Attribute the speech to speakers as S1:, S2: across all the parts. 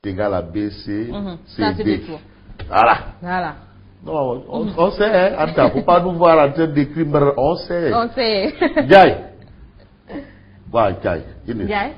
S1: égale à B, C, C,
S2: Ça, c'est
S1: D.
S2: des tours.
S1: Voilà.
S2: Voilà.
S1: Non, on sait, hein. Attends, faut pas nous voir en train d'écrire, on sait.
S2: On sait.
S1: Ndiaye. Voilà, Ndiaye.
S2: Ndiaye.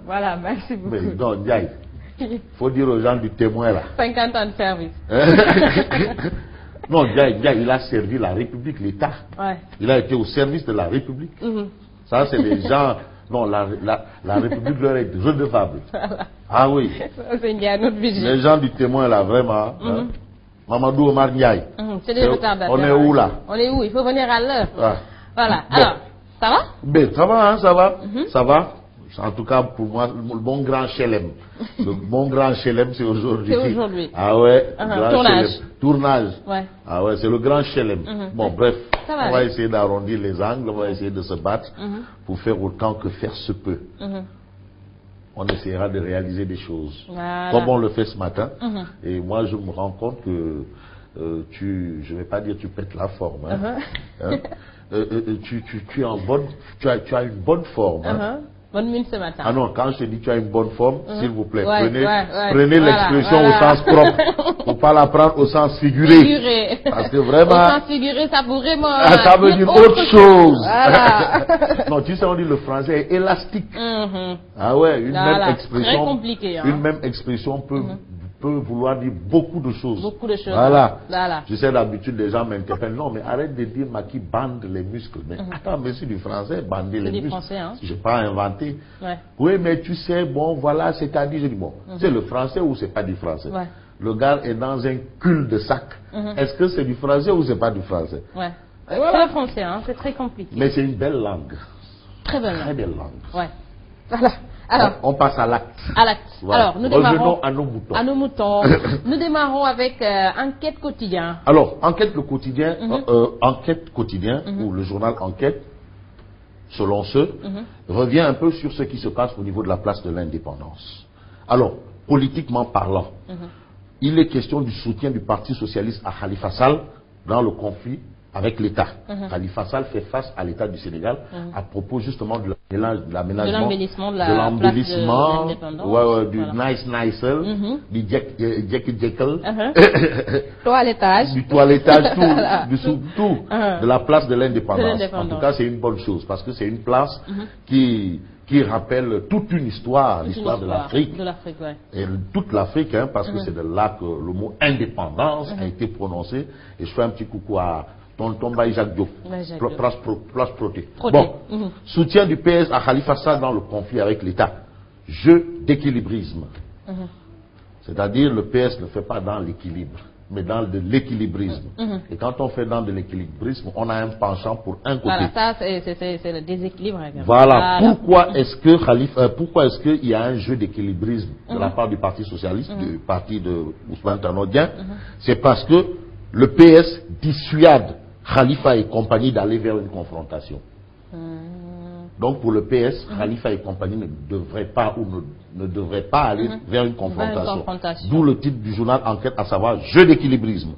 S2: Voilà, merci beaucoup.
S1: Mais non, Ndiaye. Faut dire aux gens du témoin là.
S2: 50 ans de service.
S1: Non, Ndiaye, il a servi la République, l'État.
S2: Ouais.
S1: Il a été au service de la République. Ça, c'est les gens. Non, la République leur est redevable.
S2: Voilà.
S1: Ah oui.
S2: C'est Ndiaye, notre vigile.
S1: Les gens du témoin là, vraiment. Hein? Mamadou Omar Ndiaye.
S2: C'est des retardataires.
S1: On est où là?
S2: On est où? Il faut venir à l'heure.
S1: Ah.
S2: Voilà.
S1: Bon.
S2: Alors, ça va?
S1: Ben, ça va, hein, ça va. Ça va. En tout cas, pour moi, le bon grand Chelem. Le bon grand Chelem, c'est aujourd'hui.
S2: C'est aujourd'hui.
S1: Ah ouais. Grand
S2: Tournage.
S1: Chelem. Tournage.
S2: Ouais.
S1: Ah ouais, c'est le grand Chelem. Bon, bref.
S2: Ça va
S1: On va
S2: aller.
S1: essayer d'arrondir les angles, on va essayer de se battre pour faire autant que faire se peut. On essaiera de réaliser des choses.
S2: Voilà.
S1: Comme on le fait ce matin. Et moi, je me rends compte que je ne vais pas dire tu pètes la forme. Hein. Hein? Tu es en bonne, tu as une bonne forme. Hein.
S2: Bonne mine ce matin.
S1: Ah non, quand je te dis tu as une bonne forme, s'il vous plaît,
S2: Ouais,
S1: prenez
S2: voilà,
S1: l'expression
S2: voilà.
S1: au sens propre. Faut pas la prendre au sens figuré.
S2: Figuré.
S1: Parce que vraiment,
S2: Au sens figuré, ça pourrait
S1: ça veut dire autre chose.
S2: Voilà.
S1: Non, tu sais, on dit le français est élastique. Ah ouais, une
S2: Voilà.
S1: même expression.
S2: Très compliqué, hein.
S1: Une même expression peut vouloir dire beaucoup de choses.
S2: Beaucoup de choses.
S1: Voilà.
S2: Voilà.
S1: Je sais, d'habitude, les gens m'interpellent. Non, mais arrête de dire Maki bande les muscles. Mais attends, mais c'est du français, bander les
S2: du
S1: muscles.
S2: français, hein.
S1: Je n'ai pas inventé.
S2: Ouais.
S1: Oui, mais tu sais, bon, voilà, c'est-à-dire, je dis, bon, c'est le français ou c'est pas du français?
S2: Ouais.
S1: Le gars est dans un cul de sac. Est-ce que c'est du français ou c'est pas du français?
S2: Ouais.
S1: Et voilà.
S2: C'est le français, hein. C'est très compliqué.
S1: Mais c'est une belle langue.
S2: Très belle.
S1: Très belle langue.
S2: Ouais. Voilà. Alors,
S1: On passe à l'acte.
S2: à l'acte.
S1: Voilà.
S2: Alors, nous démarrons.
S1: Revenons à nos moutons.
S2: À nos moutons. Nous démarrons avec Enquête quotidien.
S1: Alors, Enquête le quotidien, Enquête quotidien, ou le journal Enquête, selon ceux, revient un peu sur ce qui se passe au niveau de la place de l'indépendance. Alors, politiquement parlant, il est question du soutien du Parti socialiste à Khalifa Sall dans le conflit avec l'État. Khalifa Sall fait face à l'État du Sénégal à propos justement de
S2: l'embellissement de la place de l'indépendance.
S1: Ouais, du
S2: Voilà.
S1: nice, du Jekyll,
S2: Toilettage.
S1: du toilettage,
S2: Voilà.
S1: tout, de la place de l'indépendance. En tout cas, c'est une bonne chose parce que c'est une place qui rappelle toute une histoire, l'histoire de l'Afrique.
S2: De l'Afrique, ouais.
S1: Et toute l'Afrique, hein, parce que c'est de là que le mot indépendance a été prononcé. Et je fais un petit coucou à tonton Baye Jacques Diop, place Proté. Bon, soutien du PS à Khalifa Sall dans le conflit avec l'État. Jeu d'équilibrisme. C'est-à-dire le PS ne fait pas dans l'équilibre, mais dans de l'équilibrisme. Et quand on fait dans de l'équilibrisme, on a un penchant pour un côté.
S2: Voilà, ça c'est le déséquilibre. Également.
S1: Voilà. Pourquoi est-ce qu'il y a un jeu d'équilibrisme de la part du Parti socialiste, du parti de Ousmane Tanodien? C'est parce que le PS dissuade Khalifa et compagnie d'aller vers une confrontation. Donc pour le PS, Khalifa et compagnie ne devraient pas aller vers une confrontation. D'où le titre du journal Enquête, à savoir jeu d'équilibrisme.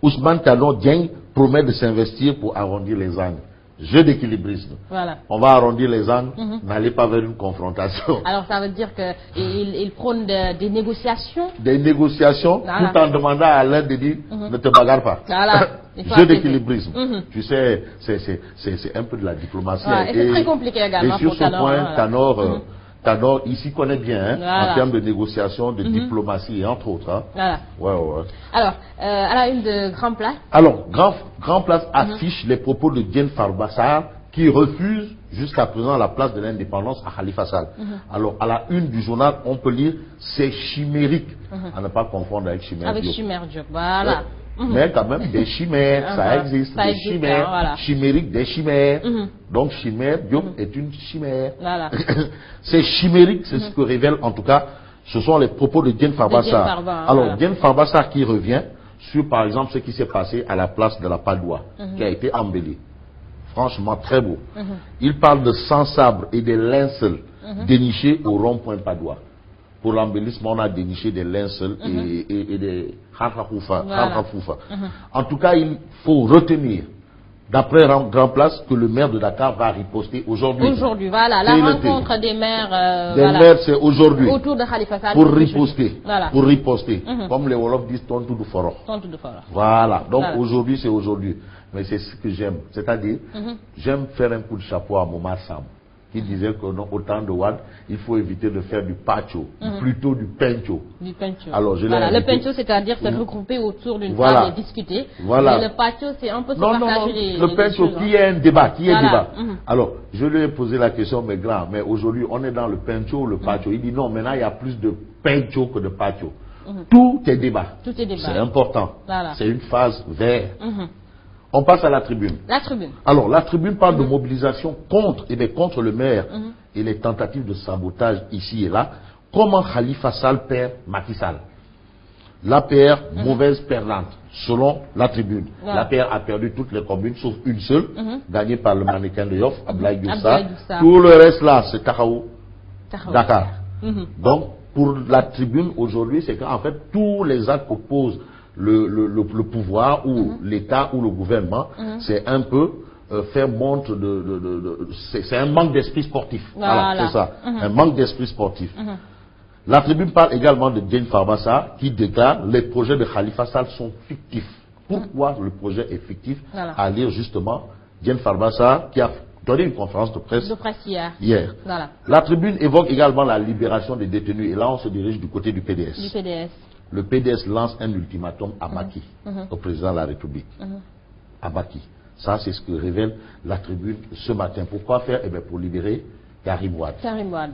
S1: Ousmane Tanodien promet de s'investir pour arrondir les angles. Jeu d'équilibrisme.
S2: Voilà.
S1: On va arrondir les angles, n'allez pas vers une confrontation.
S2: Alors ça veut dire qu'il prône des négociations.
S1: Des négociations,
S2: voilà.
S1: Tout en demandant à l'un de dire ne te bagarre pas.
S2: Voilà.
S1: Jeu d'équilibrisme. Tu sais, c'est un peu de la diplomatie.
S2: Ouais, et c'est très compliqué également.
S1: Et sur
S2: pour
S1: ce
S2: Tanor,
S1: point, Tanor, il s'y connaît bien, hein,
S2: voilà.
S1: En termes de négociation, de diplomatie et entre autres. Hein.
S2: Voilà.
S1: Ouais.
S2: Alors, à la une de Grand Place.
S1: Alors, Grand Place affiche les propos de Diène Farba Sarr qui refuse jusqu'à présent la place de l'indépendance à Khalifa Sall. Alors, à la une du journal, on peut lire c'est chimérique, à ne pas confondre avec chimère.
S2: Avec
S1: Diop.
S2: chimère Diop, voilà.
S1: Mais quand même, des chimères, ça existe.
S2: Ça
S1: des
S2: existe,
S1: chimères,
S2: voilà.
S1: chimériques, des chimères. Donc, chimère, Diop est une chimère.
S2: Voilà.
S1: C'est chimérique, c'est ce que révèle en tout cas, ce sont les propos de Diène Farba Sarr. Alors,
S2: voilà.
S1: Diène Farba Sarr qui revient sur, par exemple, ce qui s'est passé à la place de la Padoua, qui a été embellie. Franchement, très beau. Il parle de sans-sabre et des linceuls dénichés au rond-point Padoua. Pour l'embellissement, on a déniché des linceuls et des kharkhafoufa. En tout cas, il faut retenir d'après Grand Place, que le maire de Dakar va riposter aujourd'hui.
S2: Aujourd'hui, voilà, la rencontre des maires.
S1: Des maires, c'est aujourd'hui.
S2: Autour de Khalifa Sall.
S1: Pour riposter.
S2: Voilà.
S1: Pour riposter. Comme les Wolofs disent, tontu du foro.
S2: Tontu du foro.
S1: Voilà. Donc aujourd'hui, c'est aujourd'hui. Mais c'est ce que j'aime. C'est-à-dire, j'aime faire un coup de chapeau à Momar Sam, qui disait que non, au temps de Wade, il faut éviter de faire du pacho, plutôt du pencho.
S2: Du pencho.
S1: Alors,
S2: le pencho, c'est-à-dire se regrouper autour d'une table et discuter.
S1: Voilà.
S2: Mais le pacho, c'est un peu se partager les
S1: le pencho,
S2: choses,
S1: qui est un débat,
S2: voilà.
S1: Alors, je lui ai posé la question, mais grand, mais aujourd'hui, on est dans le pencho ou le pacho. Il dit non, maintenant, il y a plus de pencho que de pacho. Tout est débat.
S2: Tout est débat.
S1: C'est important.
S2: Voilà.
S1: C'est une phase verte. On passe à la tribune.
S2: La tribune.
S1: Alors, la tribune parle de mobilisation contre le maire et les tentatives de sabotage ici et là. Comment Khalifa Sall perd Macky Sall? L'APR, mauvaise perdante, selon la tribune.
S2: Voilà.
S1: L'APR a perdu toutes les communes, sauf une seule, gagnée par le mannequin de Yoff, Abdoulaye Doussa. Tout le reste là, c'est Tahaou, Dakar. Donc, pour la tribune aujourd'hui, c'est qu'en fait, tous les actes qu'oppose le pouvoir ou l'État ou le gouvernement, c'est un peu faire montre c'est un manque d'esprit sportif. Voilà, c'est ça. Un manque d'esprit sportif. La tribune parle également de Diène Farba Sarr qui déclare les projets de Khalifa Sall sont fictifs. Pourquoi le projet est fictif? À lire justement Diène Farba Sarr qui a donné une conférence de presse hier.
S2: Voilà.
S1: La tribune évoque également la libération des détenus et là on se dirige du côté du PDS. Le PDS lance un ultimatum à Macky, au président de la République. À Macky. Ça, c'est ce que révèle la tribune ce matin. Pourquoi faire? Eh bien, pour libérer Karim Wade.
S2: Karim Wade.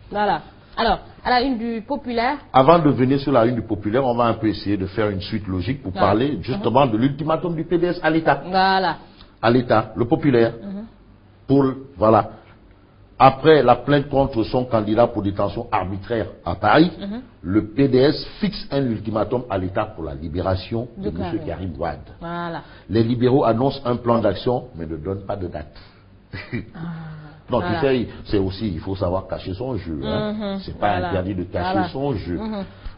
S2: Voilà. Alors, à la une du Populaire.
S1: Avant de venir sur la une du Populaire, on va un peu essayer de faire une suite logique pour parler justement de l'ultimatum du PDS à l'État.
S2: Voilà.
S1: À l'État, le Populaire. Voilà. Après la plainte contre son candidat pour détention arbitraire à Paris, le PDS fixe un ultimatum à l'État pour la libération de M. Karim Wade.
S2: Voilà.
S1: Les libéraux annoncent un plan d'action, mais ne donnent pas de date. Non, tu sais, c'est aussi, il faut savoir cacher son jeu. C'est pas interdit de cacher son jeu.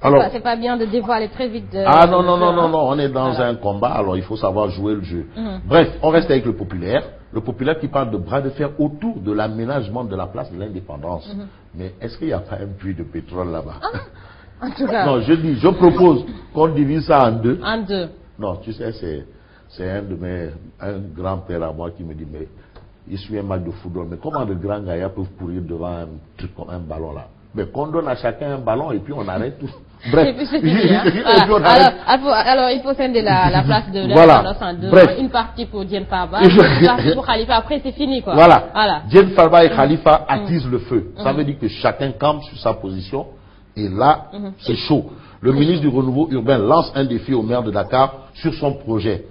S2: Alors, c'est pas bien de dévoiler très vite.
S1: Non, on est dans un combat, alors il faut savoir jouer le jeu. Bref, on reste avec le Populaire. Le Populaire qui parle de bras de fer autour de l'aménagement de la place de l'Indépendance. Mais est-ce qu'il n'y a pas un puits de pétrole là-bas?
S2: En tout cas.
S1: Non, je propose qu'on divise ça en deux.
S2: En deux.
S1: Non, tu sais, c'est un grand-père à moi qui me dit, mais il suit un match de football, mais comment de grands gaillards peuvent courir devant un truc comme un ballon là? Mais qu'on donne à chacun un ballon et puis on arrête tout. Bref.
S2: Alors, il faut scinder la place de l'Indépendance en deux. Bref. Une partie pour Diène Farba, une partie pour Khalifa. Après, c'est fini, quoi.
S1: Voilà. Diène Farba et Khalifa attisent le feu. Ça veut dire que chacun campe sur sa position. Et là, c'est chaud. Le ministre du Renouveau urbain lance un défi au maire de Dakar sur son projet.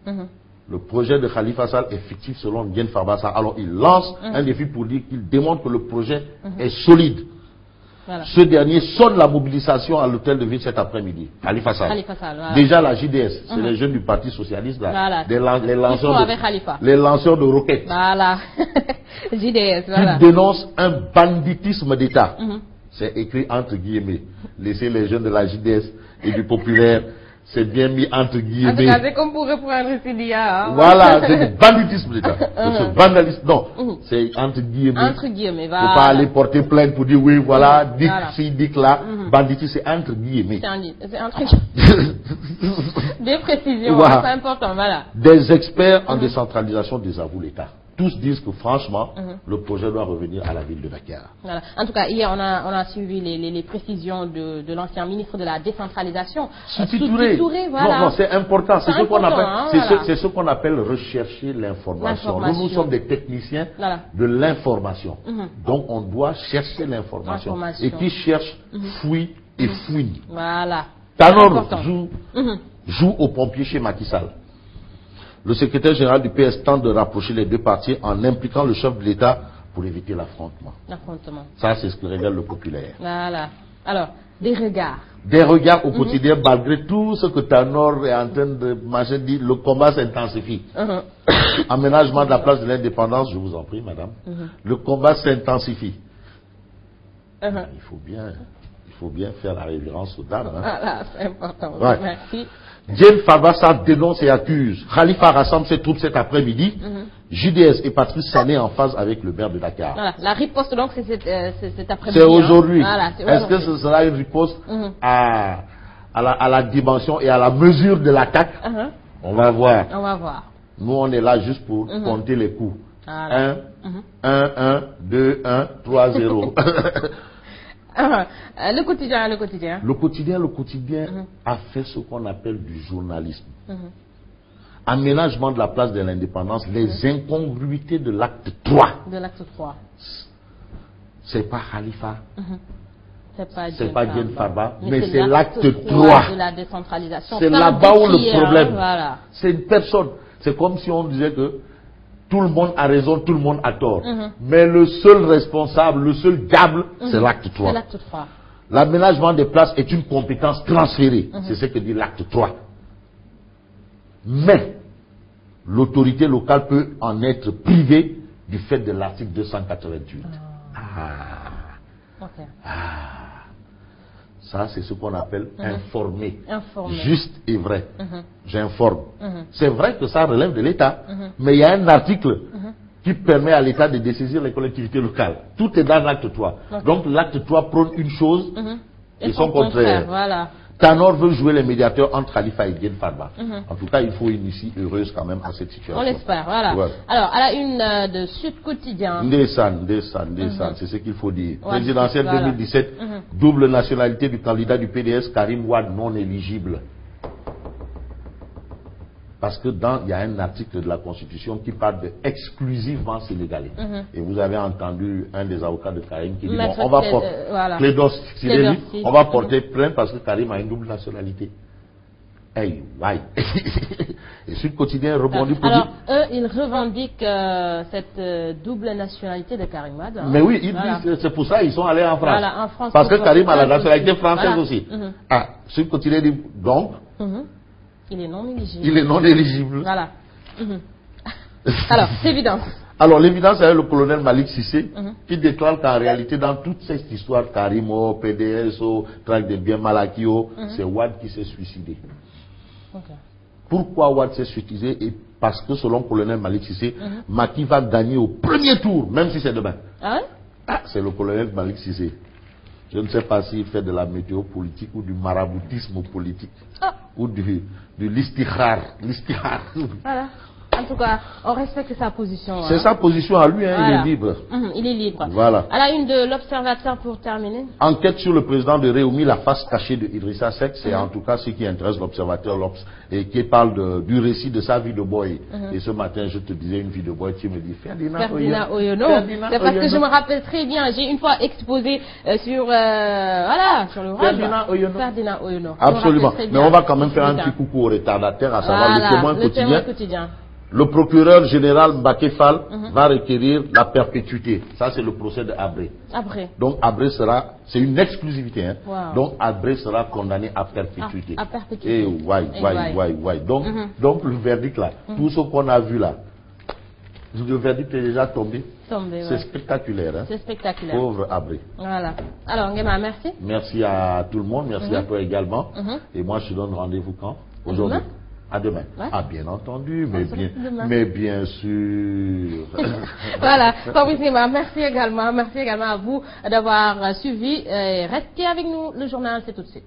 S1: Le projet de Khalifa Sall est fictif selon Diène Farba Sarr. Alors, il lance un défi pour dire qu'il démontre que le projet est solide.
S2: Voilà.
S1: Ce dernier sonne la mobilisation à l'hôtel de ville cet après-midi. Khalifa Sall.
S2: Voilà.
S1: Déjà la JDS, c'est les jeunes du Parti Socialiste là.
S2: Voilà.
S1: Les lanceurs de roquettes.
S2: Voilà. JDS, voilà.
S1: Qui dénoncent un banditisme d'État. C'est écrit entre guillemets. Laissez les jeunes de la JDS et du Populaire, c'est bien mis entre guillemets.
S2: En tout cas, c'est comme pour reprendre Sidia. Hein.
S1: Voilà, c'est du banditisme d'État. Ce vandalisme, non, c'est entre guillemets.
S2: Entre guillemets, voilà.
S1: Faut pas aller porter plainte pour dire oui, voilà, dic ci, dic là. Banditisme, c'est entre guillemets.
S2: C'est entre guillemets. Des précisions, voilà. C'est important, voilà.
S1: Des experts en décentralisation désavouent l'État. Tous disent que franchement, le projet doit revenir à la ville de Dakar.
S2: Voilà. En tout cas, hier, on a suivi les précisions de l'ancien ministre de la décentralisation.
S1: Touré, voilà. Non, c'est important. C'est ce qu'on appelle rechercher l'information. Nous sommes des techniciens de l'information. Donc, on doit chercher l'information. Et qui cherche, fouille et fouille.
S2: Voilà.
S1: Tanor joue au pompier chez Macky Sall. Le secrétaire général du PS tente de rapprocher les deux partis en impliquant le chef de l'État pour éviter l'affrontement. Ça, c'est ce que révèle le Populaire.
S2: Voilà. Alors, des regards.
S1: Des regards au quotidien, malgré tout ce que Tanor est en train de dire, le combat s'intensifie. Aménagement de la place de l'Indépendance, je vous en prie, madame. Le combat s'intensifie. Il faut faut bien faire la révérence aux dames. Hein.
S2: Voilà, c'est important.
S1: Ouais.
S2: Merci.
S1: Diène Farba Sarr dénonce et accuse. Khalifa rassemble ses troupes cet après-midi. JDS et Patrice Sané en phase avec le maire de Dakar.
S2: Voilà, la riposte donc c'est cet après-midi.
S1: C'est aujourd'hui.
S2: Voilà,
S1: est-ce que ce sera une riposte à la dimension et à la mesure de l'attaque? On va voir.
S2: On va voir.
S1: Nous, on est là juste pour compter les coups. Voilà. 1, 2, 1, 3, 0.
S2: Le quotidien.
S1: Le quotidien a fait ce qu'on appelle du journalisme. Aménagement de la place de l'indépendance, les incongruités de l'acte 3. C'est pas Khalifa. C'est pas Diène Farba, mais c'est l'acte 3
S2: de la décentralisation.
S1: C'est là-bas où le problème. Voilà. C'est une personne. C'est comme si on disait que tout le monde a raison, tout le monde a tort. Mais le seul responsable, le seul diable, c'est l'acte 3. L'aménagement des places est une compétence transférée. C'est ce que dit l'acte 3. Mais l'autorité locale peut en être privée du fait de l'article 288. Ça, c'est ce qu'on appelle informer. Juste et vrai. J'informe. C'est vrai que ça relève de l'État, mais il y a un article qui permet à l'État de dessaisir les collectivités locales. Tout est dans l'acte 3. Donc l'acte 3 prône une chose et son contraire.
S2: Voilà.
S1: Tanor veut jouer les médiateurs entre Khalifa et Diène Farba. En tout cas, il faut une issue heureuse quand même à cette situation.
S2: On l'espère, voilà. Ouais. Alors, à la une de Sud Quotidien.
S1: Ndesan, c'est ce qu'il faut dire. Présidentielle 2017, double nationalité du candidat du PDS, Karim Wade, non éligible. Parce que il y a un article de la Constitution qui parle de exclusivement sénégalais. Et vous avez entendu un des avocats de Karim qui dit bon, on va porter plainte parce que Karim a une double nationalité. Hey, why? Et Sud Quotidien rebondit pour dire.
S2: Eux, ils revendiquent cette double nationalité de Karim Wade. Hein.
S1: Mais oui, ils disent c'est pour ça qu'ils sont allés en France. En France parce que Karim a la nationalité française aussi. Sud Quotidien dit donc.
S2: Il est non éligible.
S1: Il est non éligible.
S2: Voilà. Alors, l'évidence.
S1: Alors, l'évidence, c'est le colonel Malik Sissé qui déclare qu'en réalité, dans toute cette histoire, Karimo, PDSO, traque des biens Malakio, c'est Wade qui s'est suicidé. Pourquoi Wade s'est suicidé? Et parce que selon le colonel Malik Sissé, Macky va gagner au premier tour, même si c'est demain. C'est le colonel Malik Sissé. Je ne sais pas s'il fait de la météo politique ou du maraboutisme politique. Ou du listihar.
S2: Voilà. En tout cas, on respecte sa position.
S1: C'est sa position à lui, il est libre.
S2: Il est libre.
S1: Voilà.
S2: À la une de l'Observateur pour terminer.
S1: Enquête sur le président de Réumi, la face cachée de Idrissa Seck, c'est en tout cas ce qui intéresse l'Observateur, et qui parle du récit de sa vie de boy. Et ce matin, je te disais une vie de boy, tu me dis Ferdinand
S2: Oyono. C'est parce que je me rappelle très bien, j'ai une fois exposé sur le web. Ferdinand Oyono.
S1: Absolument. Mais on va quand même faire un petit coucou au retardataire, à savoir le témoin quotidien. Le procureur général Mbaké Fall va requérir la perpétuité. Ça, c'est le procès de Abré. Donc, Abré c'est une exclusivité. Donc, Abré sera condamné à perpétuité. Et why. Donc, le verdict là, tout ce qu'on a vu là, le verdict est déjà tombé. C'est spectaculaire.
S2: C'est spectaculaire.
S1: Pauvre Abré.
S2: Voilà. Alors, Nguema, merci.
S1: Merci à tout le monde. Merci à toi également. Et moi, je te donne rendez-vous quand? Aujourd'hui. À demain. Bien entendu, mais bien sûr.
S2: Voilà. Fabrice Nguema, merci également à vous d'avoir suivi. Restez avec nous. Le journal, c'est tout de suite.